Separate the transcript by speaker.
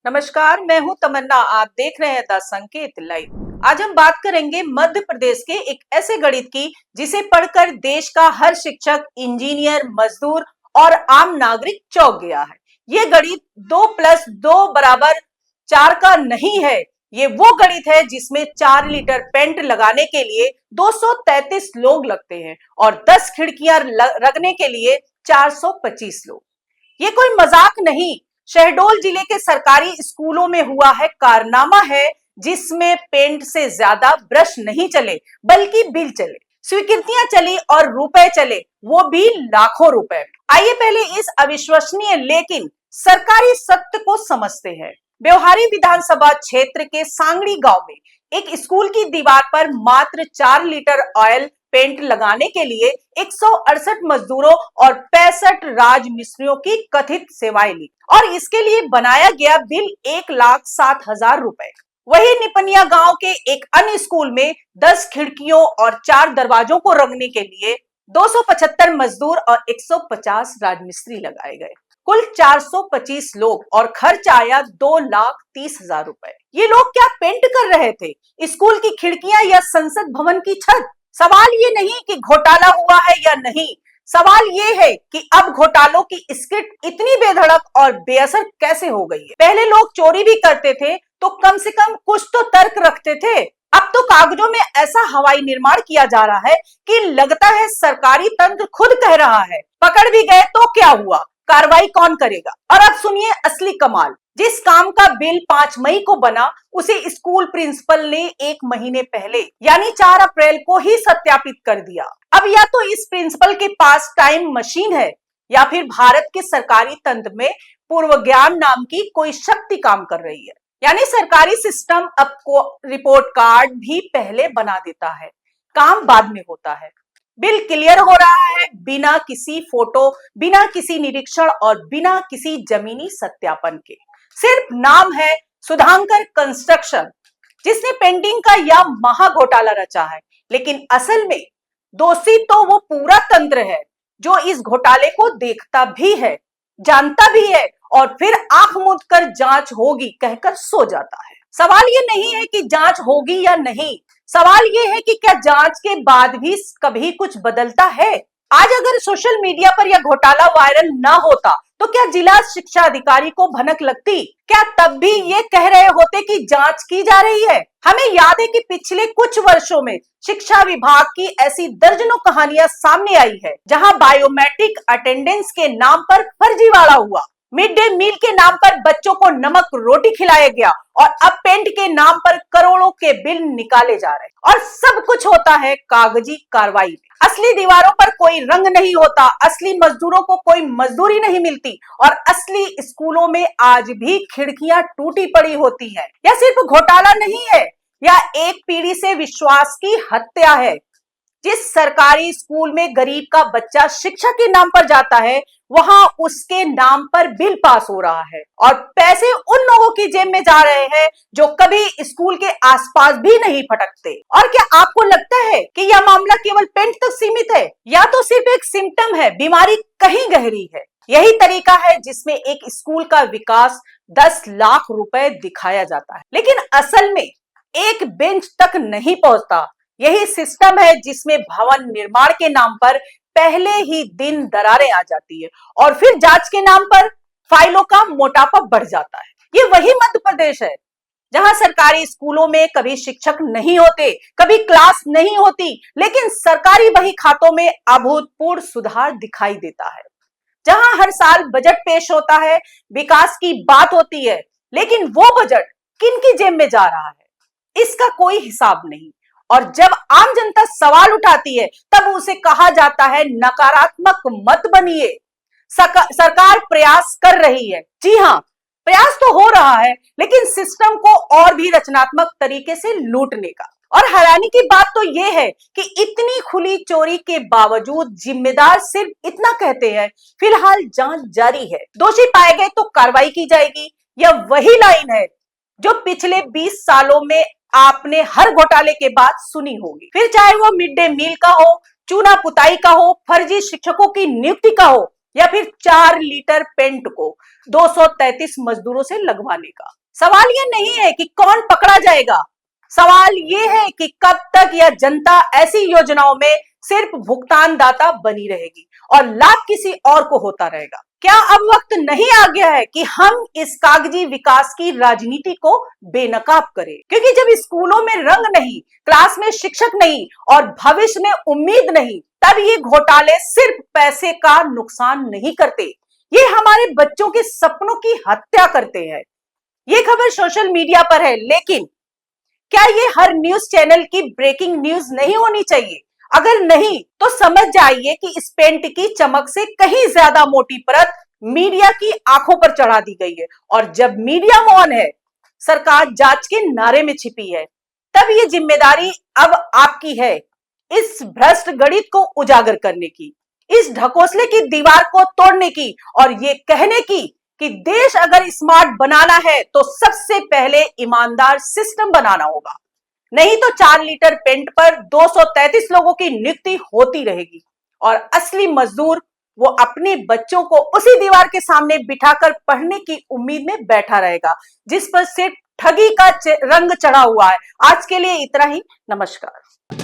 Speaker 1: नमस्कार, मैं हूं तमन्ना। आप देख रहे हैं द संकेत लाइव। आज हम बात करेंगे मध्य प्रदेश के एक ऐसे गणित की जिसे पढ़कर देश का हर शिक्षक, इंजीनियर, मजदूर और आम नागरिक चौंक गया है। ये गणित 2+2 = 4 का नहीं है। ये वो गणित है जिसमें 4 लीटर पेंट लगाने के लिए 233 लोग लगते हैं और 10 खिड़कियां रखने के लिए 425 लोग। ये कोई मजाक नहीं, शहडोल जिले के सरकारी स्कूलों में हुआ है कारनामा है, जिसमें पेंट से ज्यादा ब्रश नहीं चले बल्कि बिल चले, स्वीकृतियां चली और रुपए चले, वो भी लाखों रुपए। आइए पहले इस अविश्वसनीय लेकिन सरकारी सत्य को समझते हैं। ब्यौहारी विधानसभा क्षेत्र के सांगड़ी गांव में एक स्कूल की दीवार पर मात्र 4 लीटर ऑयल पेंट लगाने के लिए 168 मजदूरों और 65 राजमिस्त्रियों की कथित सेवाएं ली और इसके लिए बनाया गया बिल 1,07,000 रुपए। वही निपनिया गांव के एक अन्य स्कूल में 10 खिड़कियों और 4 दरवाजों को रंगने के लिए 275 मजदूर और 150 राजमिस्त्री लगाए गए। कुल 425 लोग और खर्च आया 2,30,000 रुपए। ये लोग क्या पेंट कर रहे थे? स्कूल की खिड़कियां या संसद भवन की छत? सवाल ये नहीं कि घोटाला हुआ है या नहीं, सवाल ये है कि अब घोटालों की स्क्रिप्ट इतनी बेधड़क और बेअसर कैसे हो गई है। पहले लोग चोरी भी करते थे तो कम से कम कुछ तो तर्क रखते थे। अब तो कागजों में ऐसा हवाई निर्माण किया जा रहा है कि लगता है सरकारी तंत्र खुद कह रहा है पकड़ भी गए तो क्या हुआ, कार्रवाई कौन करेगा। और अब सुनिए असली कमाल। जिस काम का बिल 5 मई को बना उसे स्कूल प्रिंसिपल ने 1 महीने पहले यानी 4 अप्रैल को ही सत्यापित कर दिया। अब या तो इस प्रिंसिपल के पास टाइम मशीन है या फिर भारत के सरकारी तंत्र में पूर्व ज्ञान नाम की कोई शक्ति काम कर रही है। यानी सरकारी सिस्टम अब को रिपोर्ट कार्ड भी पहले बना देता है, काम बाद में होता है। बिल क्लियर हो रहा है बिना किसी फोटो, बिना किसी निरीक्षण और बिना किसी जमीनी सत्यापन के। सिर्फ नाम है सुधांकर कंस्ट्रक्शन, जिसने पेंटिंग का यह महा घोटाला रचा है, लेकिन असल में दोषी तो वो पूरा तंत्र है जो इस घोटाले को देखता भी है, जानता भी है और फिर आंख मूंद कर जांच होगी कहकर सो जाता है। सवाल ये नहीं है कि जांच होगी या नहीं, सवाल ये है कि क्या जांच के बाद भी कभी कुछ बदलता है। आज अगर सोशल मीडिया पर यह घोटाला वायरल ना होता तो क्या जिला शिक्षा अधिकारी को भनक लगती? क्या तब भी ये कह रहे होते कि जांच की जा रही है? हमें याद है कि पिछले कुछ वर्षों में शिक्षा विभाग की ऐसी दर्जनों कहानियां सामने आई है जहां बायोमेट्रिक अटेंडेंस के नाम पर फर्जीवाड़ा हुआ, मिड डे मील के नाम पर बच्चों को नमक रोटी खिलाया गया और अब पेंट के नाम पर करोड़ों के बिल निकाले जा रहे हैं। और सब कुछ होता है कागजी कार्रवाई में। असली दीवारों पर कोई रंग नहीं होता, असली मजदूरों को कोई मजदूरी नहीं मिलती और असली स्कूलों में आज भी खिड़कियां टूटी पड़ी होती हैं। यह सिर्फ घोटाला नहीं है, यह एक पीढ़ी से विश्वास की हत्या है। जिस सरकारी स्कूल में गरीब का बच्चा शिक्षा के नाम पर जाता है, वहां उसके नाम पर बिल पास हो रहा है और पैसे उन लोगों की जेब में जा रहे हैं जो कभी स्कूल के आसपास भी नहीं फटकते। और क्या आपको लगता है कि यह मामला केवल पेंट तक सीमित है या तो सिर्फ एक सिम्टम है? बीमारी कहीं गहरी है। यही तरीका है जिसमें एक स्कूल का विकास 10 लाख रुपए दिखाया जाता है, लेकिन असल में एक बेंच तक नहीं पहुंचता। यही सिस्टम है जिसमें भवन निर्माण के नाम पर पहले ही दिन दरारें आ जाती है और फिर जांच के नाम पर फाइलों का मोटापा बढ़ जाता है। ये वही मध्य प्रदेश है जहां सरकारी स्कूलों में कभी शिक्षक नहीं होते, कभी क्लास नहीं होती, लेकिन सरकारी बही खातों में अभूतपूर्व सुधार दिखाई देता है। जहां हर साल बजट पेश होता है, विकास की बात होती है, लेकिन वो बजट किन की जेब में जा रहा है इसका कोई हिसाब नहीं। और जब आम जनता सवाल उठाती है तब उसे कहा जाता है नकारात्मक मत बनिए, सरकार प्रयास कर रही है। जी हाँ, प्रयास तो हो रहा है, लेकिन सिस्टम को और भी रचनात्मक तरीके से लूटने का। और हैरानी की बात तो यह है कि इतनी खुली चोरी के बावजूद जिम्मेदार सिर्फ इतना कहते हैं, फिलहाल जांच जारी है, दोषी पाए गए तो कार्रवाई की जाएगी। यह वही लाइन है जो पिछले 20 सालों में आपने हर घोटाले के बाद सुनी होगी, फिर चाहे वो मिड डे मील का हो, चूना पुताई का हो, फर्जी शिक्षकों की नियुक्ति का हो या फिर 4 लीटर पेंट को 233 मजदूरों से लगवाने का? सवाल ये नहीं है कि कौन पकड़ा जाएगा, सवाल ये है कि कब तक यह जनता ऐसी योजनाओं में सिर्फ भुगतानदाता बनी रहेगी और लाभ किसी और को होता रहेगा। क्या अब वक्त नहीं आ गया है कि हम इस कागजी विकास की राजनीति को बेनकाब करें? क्योंकि जब स्कूलों में रंग नहीं, क्लास में शिक्षक नहीं और भविष्य में उम्मीद नहीं, तब ये घोटाले सिर्फ पैसे का नुकसान नहीं करते, ये हमारे बच्चों के सपनों की हत्या करते हैं। ये खबर सोशल मीडिया पर है, लेकिन क्या ये हर न्यूज चैनल की ब्रेकिंग न्यूज नहीं होनी चाहिए? अगर नहीं तो समझ जाइए कि इस पेंट की चमक से कहीं ज्यादा मोटी परत मीडिया की आंखों पर चढ़ा दी गई है, और जब मीडिया मौन है, सरकार जांच के नारे में छिपी है, तब ये जिम्मेदारी अब आपकी है इस भ्रष्ट गणित को उजागर करने की, इस ढकोसले की दीवार को तोड़ने की और ये कहने की कि देश अगर स्मार्ट बनाना है तो सबसे पहले ईमानदार सिस्टम बनाना होगा। नहीं तो 4 लीटर पेंट पर 233 लोगों की नियुक्ति होती रहेगी और असली मजदूर वो अपने बच्चों को उसी दीवार के सामने बिठाकर पढ़ने की उम्मीद में बैठा रहेगा जिस पर सिर्फ ठगी का रंग चढ़ा हुआ है। आज के लिए इतना ही। नमस्कार।